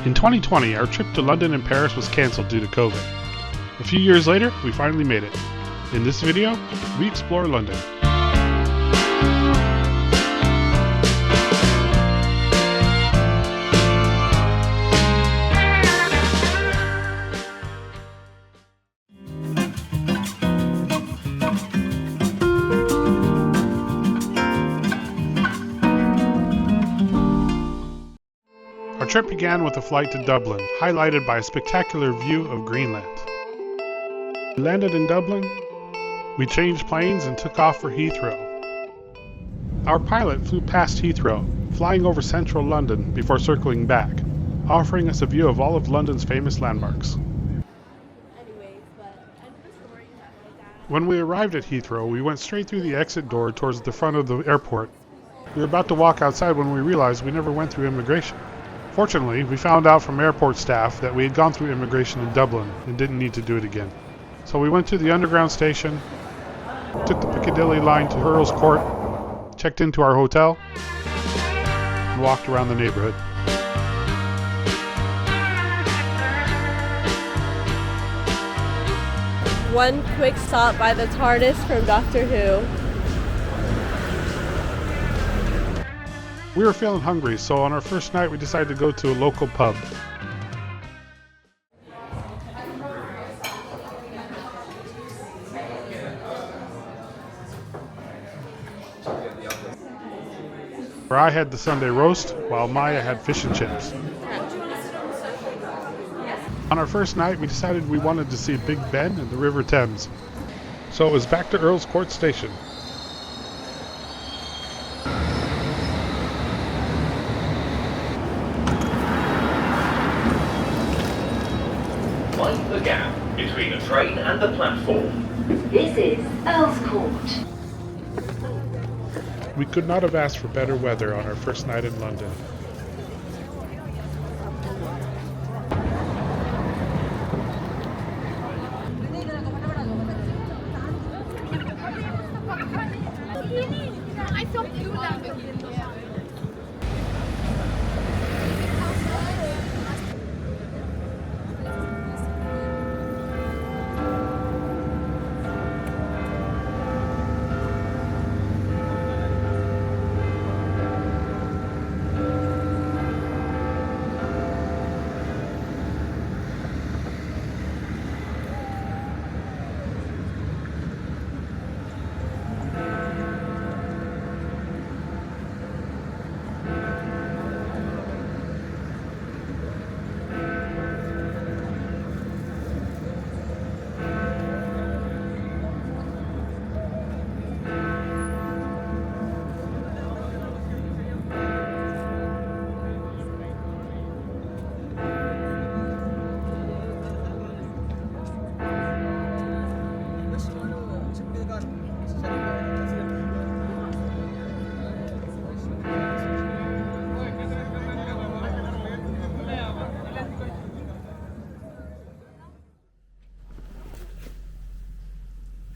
In 2020, our trip to London and Paris was cancelled due to COVID. A few years later, we finally made it. In this video, we explore London. Our trip began with a flight to Dublin, highlighted by a spectacular view of Greenland. We landed in Dublin, we changed planes and took off for Heathrow. Our pilot flew past Heathrow, flying over central London before circling back, offering us a view of all of London's famous landmarks. When we arrived at Heathrow, we went straight through the exit door towards the front of the airport. We were about to walk outside when we realized we never went through immigration. Fortunately, we found out from airport staff that we had gone through immigration in Dublin and didn't need to do it again. So we went to the underground station, took the Piccadilly line to Earl's Court, checked into our hotel, and walked around the neighborhood. One quick stop by the TARDIS from Doctor Who. We were feeling hungry, so on our first night we decided to go to a local pub. Where I had the Sunday roast, while Maya had fish and chips. On our first night we decided we wanted to see Big Ben and the River Thames. So it was back to Earl's Court Station. Mind the gap between the train and the platform. This is Earl's Court. We could not have asked for better weather on our first night in London.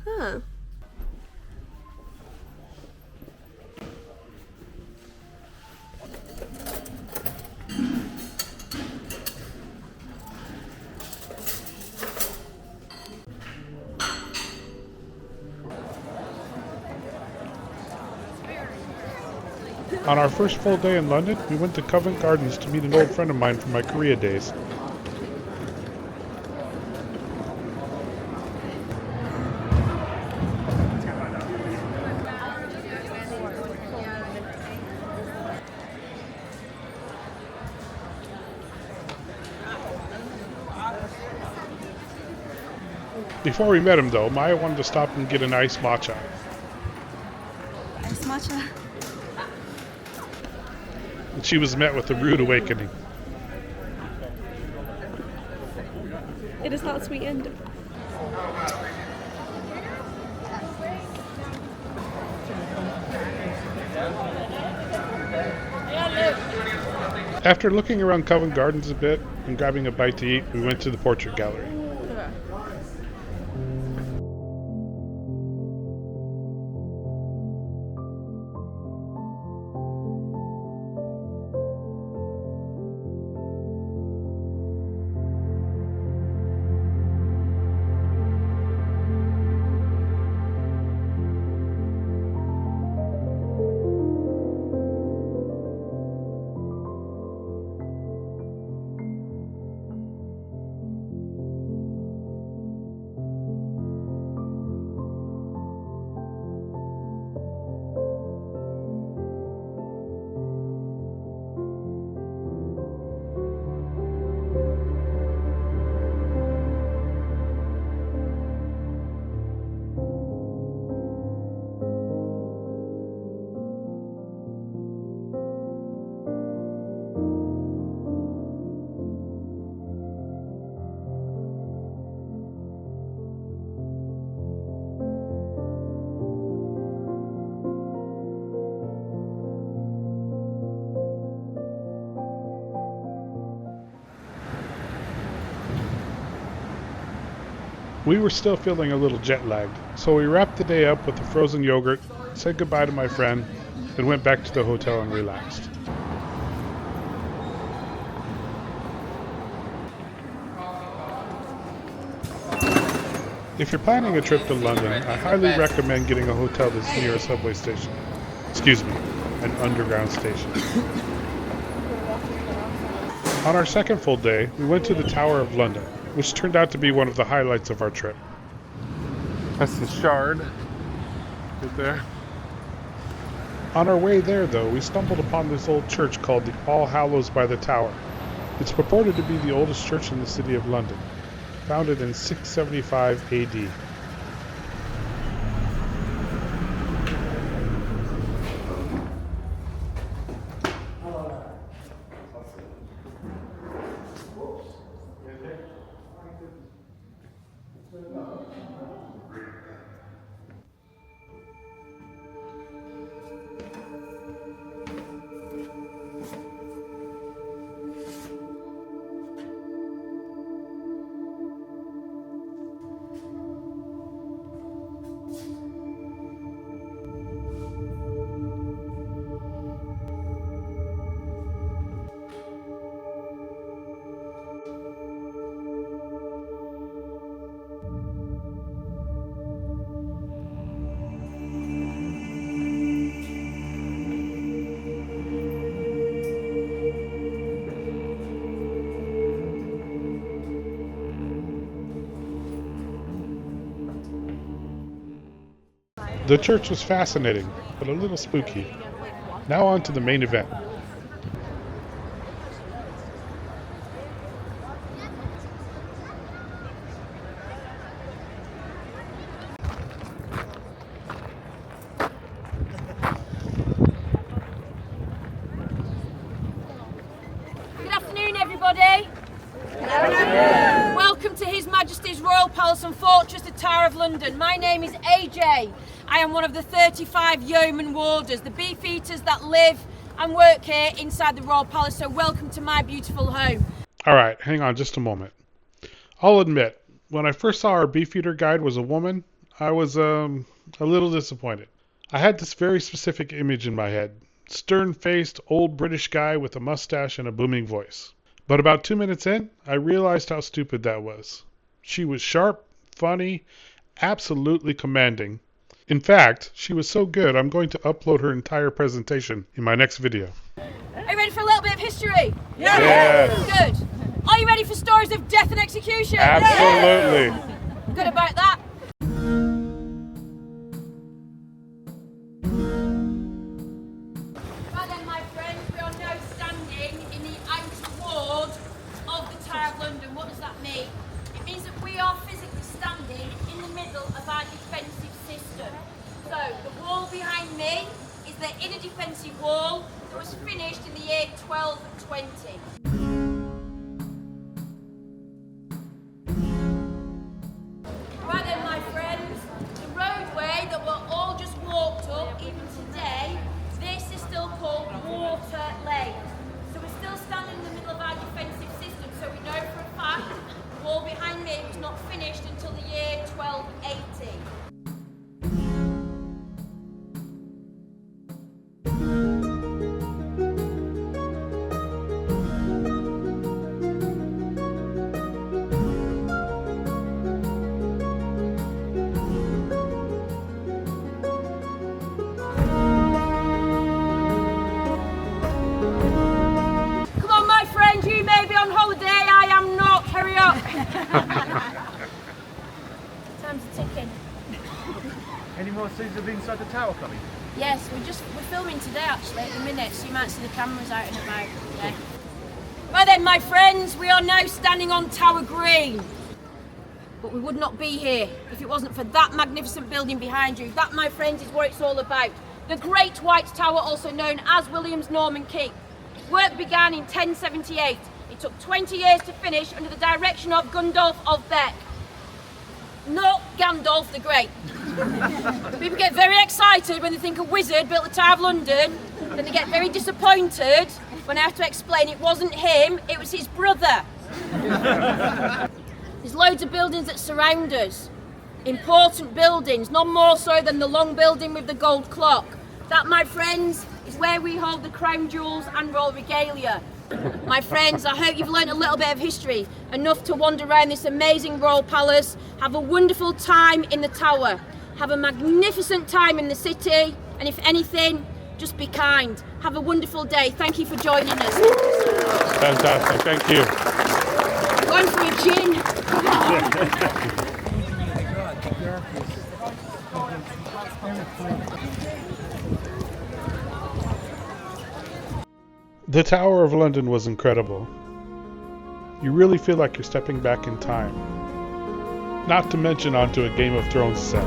Huh. On our first full day in London, we went to Covent Gardens to meet an old friend of mine from my Korea days. Before we met him though, Maya wanted to stop and get an iced matcha. Iced matcha. And she was met with a rude awakening. It is not sweetened. After looking around Covent Gardens a bit and grabbing a bite to eat, we went to the portrait gallery. We were still feeling a little jet lagged, so we wrapped the day up with a frozen yogurt, said goodbye to my friend, and went back to the hotel and relaxed. If you're planning a trip to London, I highly recommend getting a hotel that's near a subway station. Excuse me, an underground station. On our second full day, we went to the Tower of London, which turned out to be one of the highlights of our trip. That's the Shard, right there. On our way there, though, we stumbled upon this old church called the All Hallows by the Tower. It's purported to be the oldest church in the city of London, founded in 675 AD. The church was fascinating, but a little spooky. Now on to the main event. Good afternoon, everybody. Welcome to His Majesty's Royal Palace and Fortress, the Tower of London. My name is AJ. I am one of the 35 yeoman warders, the beefeaters that live and work here inside the Royal Palace, so welcome to my beautiful home. Alright, hang on just a moment. I'll admit, when I first saw our beefeater guide was a woman, I was a little disappointed. I had this very specific image in my head. Stern-faced, old British guy with a mustache and a booming voice. But about 2 minutes in, I realized how stupid that was. She was sharp, funny, absolutely commanding. In fact, she was so good, I'm going to upload her entire presentation in my next video. Are you ready for a little bit of history? Yes. Good. Are you ready for stories of death and execution? Absolutely. Good about that. Right then, my friends, we are now standing in the outer ward of the Tower of London. What does that mean? It means that we are physically standing in the middle of our defensive system. So the wall behind me is the inner defensive wall that was finished in the year 1220. Right then, my friends, the roadway that we're all just walked up, even today, this is still called Water Lane. So we're still standing in the middle of our defensive system, so we know for a fact the wall behind me was not finished until the year 1280. Time's ticking. Any more scenes of inside the tower coming? Yes, we're filming today actually at the minute, so you might see the cameras out and about. Yeah. Right then, my friends, we are now standing on Tower Green. But we would not be here if it wasn't for that magnificent building behind you. That, my friends, is what it's all about. The Great White Tower, also known as William's Norman Keep. Work began in 1078. It took 20 years to finish under the direction of Gundulf of Beck. Not Gandalf the Great. People get very excited when they think a wizard built the Tower of London, then they get very disappointed when I have to explain it wasn't him, it was his brother. There's loads of buildings that surround us. Important buildings, none more so than the long building with the gold clock. That, my friends, is where we hold the crown jewels and royal regalia. My friends, I hope you've learned a little bit of history, enough to wander around this amazing royal palace, have a wonderful time in the tower, have a magnificent time in the city, and if anything, just be kind. Have a wonderful day. Thank you for joining us. Fantastic, thank you. Going for a gin. The Tower of London was incredible. You really feel like you're stepping back in time. Not to mention onto a Game of Thrones set.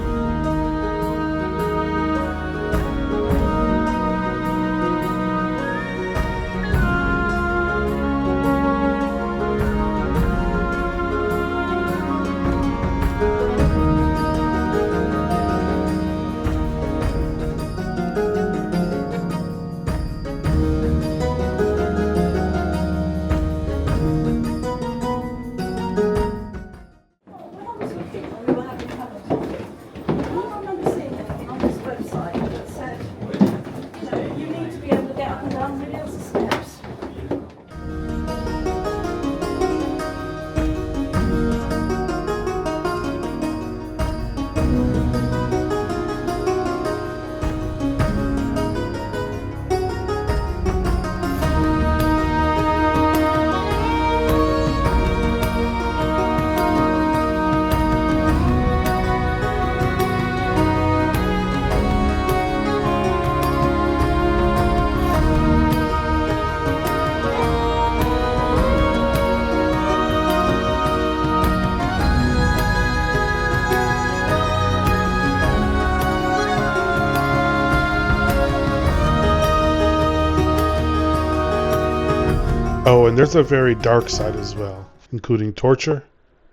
Oh, and there's a very dark side as well, including torture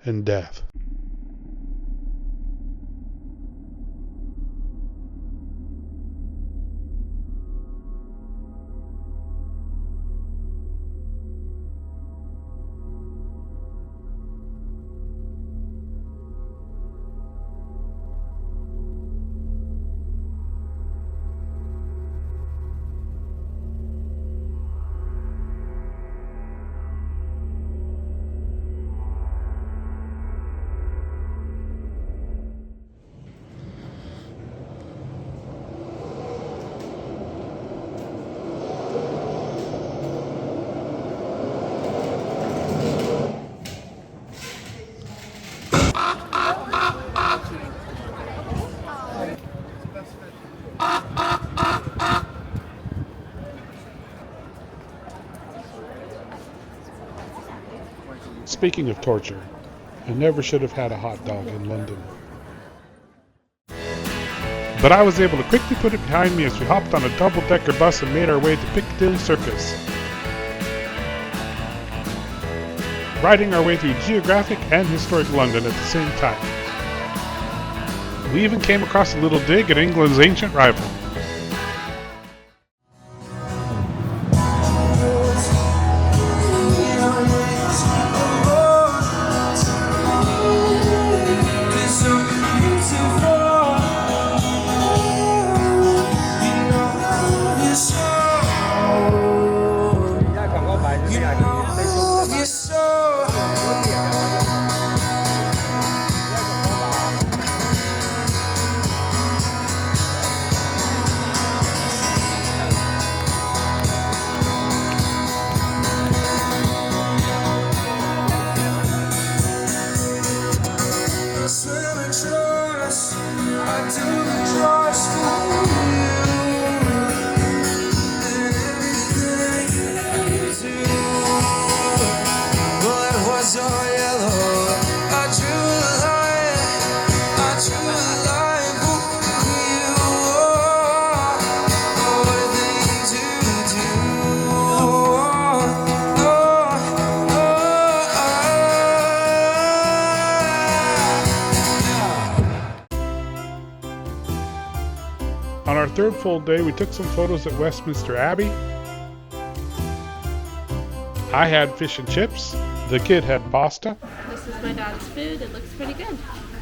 and death. Speaking of torture, I never should have had a hot dog in London. But I was able to quickly put it behind me as we hopped on a double-decker bus and made our way to Piccadilly Circus. Riding our way through geographic and historic London at the same time. We even came across a little dig at England's ancient rival. On our third full day, we took some photos at Westminster Abbey. I had fish and chips. The kid had pasta. This is is my dad's food. It looks pretty good.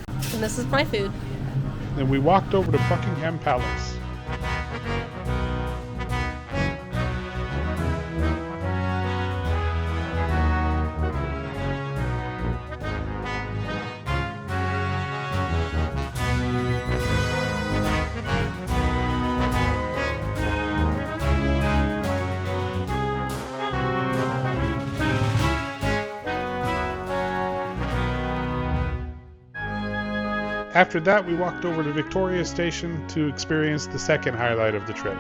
And this is my food. Then we walked over to Buckingham Palace. After that, we walked over to Victoria Station to experience the second highlight of the trip.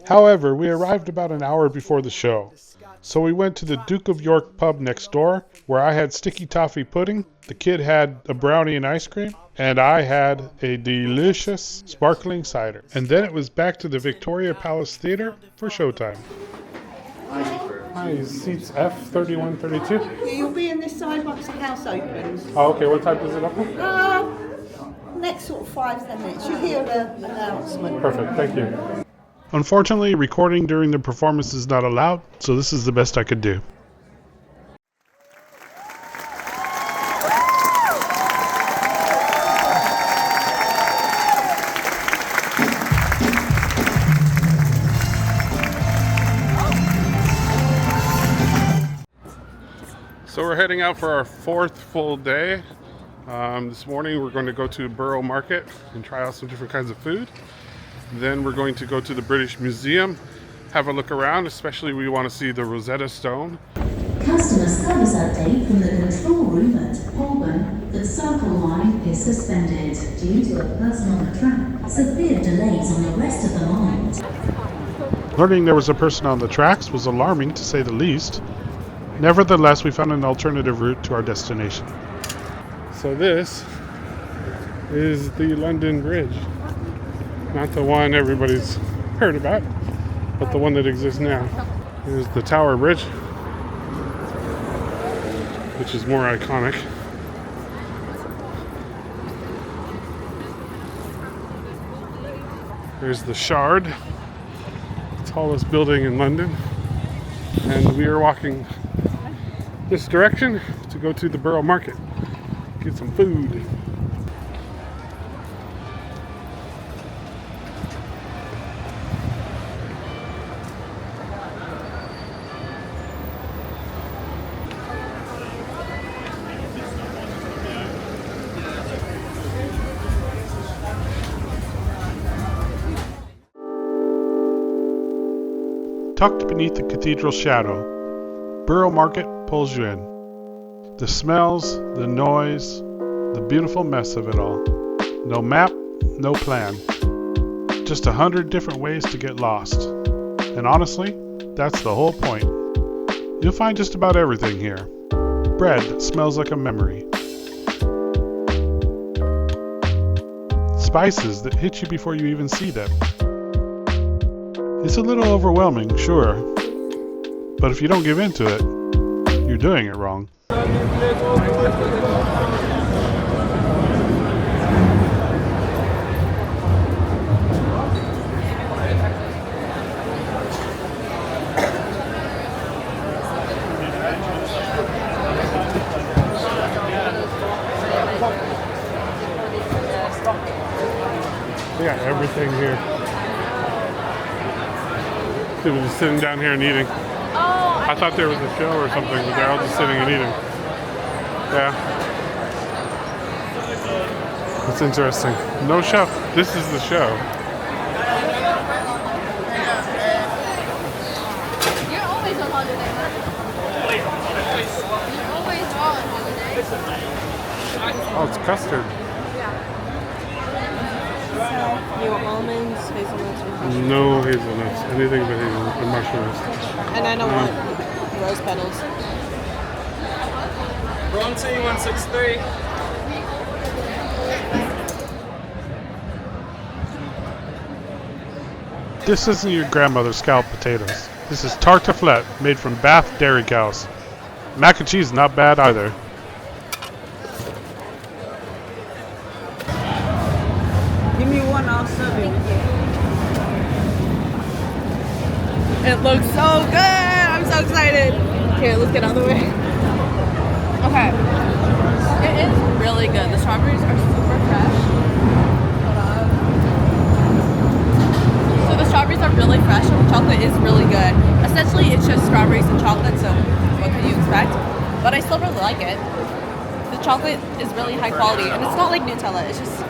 However, we arrived about an hour before the show, so we went to the Duke of York pub next door, where I had sticky toffee pudding, the kid had a brownie and ice cream, and I had a delicious sparkling cider. And then it was back to the Victoria Palace Theatre for showtime. Hi, seats F3132. You'll be in this side once the house opens. Oh, okay. What time does it open? Next sort of 5-10 minutes. You hear the announcement. Perfect. Thank you. Unfortunately, recording during the performance is not allowed, so this is the best I could do. So we're heading out for our fourth full day. This morning we're going to go to Borough Market and try out some different kinds of food. Then we're going to go to the British Museum, have a look around, especially we want to see the Rosetta Stone. Customer service update from the control room at Holborn. The Circle line is suspended due to a person on the track. Severe delays on the rest of the line. Learning there was a person on the tracks was alarming, to say the least. Nevertheless, we found an alternative route to our destination. So this is the London Bridge. Not the one everybody's heard about, but the one that exists now. Here's the Tower Bridge, which is more iconic. There's the Shard, the tallest building in London. And we are walking this direction to go to the Borough Market, get some food. Tucked beneath the cathedral's shadow, Borough Market pulls you in. The smells, the noise, the beautiful mess of it all. No map, no plan. Just 100 different ways to get lost. And honestly, that's the whole point. You'll find just about everything here. Bread that smells like a memory. Spices that hit you before you even see them. It's a little overwhelming, sure. But if you don't give in to it, you're doing it wrong. We got everything here. People just sitting down here and eating. I thought there was a show or something, but they're all just sitting and eating. Yeah. That's interesting. No show. This is the show. You're always on holiday, huh? You're always on holiday. Oh, it's custard. You want almonds, hazelnuts, or mushrooms? No hazelnuts. Anything but hazelnuts and mushrooms. And I don't want rose petals. Bronte 163. This isn't your grandmother's scalloped potatoes. This is tartiflette made from Bath dairy cows. Mac and cheese not bad either. Give me one, I'll serve you. It looks so good. I'm so excited. Here, let's get out of the way. Okay. It is really good. The strawberries are super fresh. So the strawberries are really fresh and the chocolate is really good. Essentially, it's just strawberries and chocolate, so what can you expect? But I still really like it. The chocolate is really high quality, and it's not like Nutella. It's just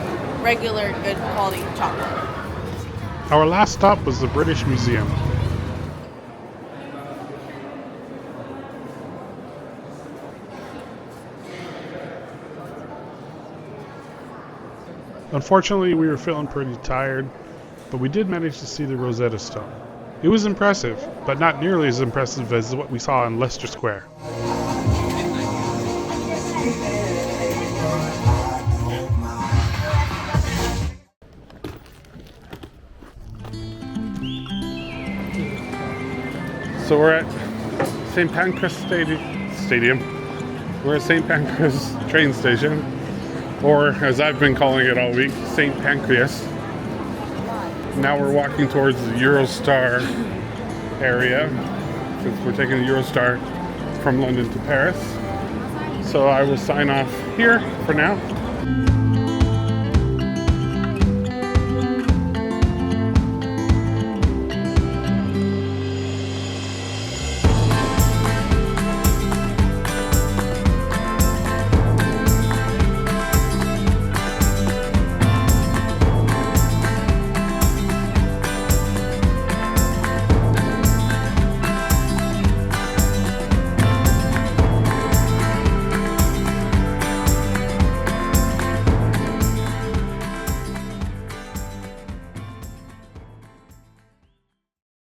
regular, good quality chocolate. Our last stop was the British Museum. Unfortunately, we were feeling pretty tired, but we did manage to see the Rosetta Stone. It was impressive, but not nearly as impressive as what we saw in Leicester Square. So we're at St. Pancras Stadium. We're at St. Pancras train station, or as I've been calling it all week, St. Pancras. Now we're walking towards the Eurostar area, since we're taking the Eurostar from London to Paris. So I will sign off here for now.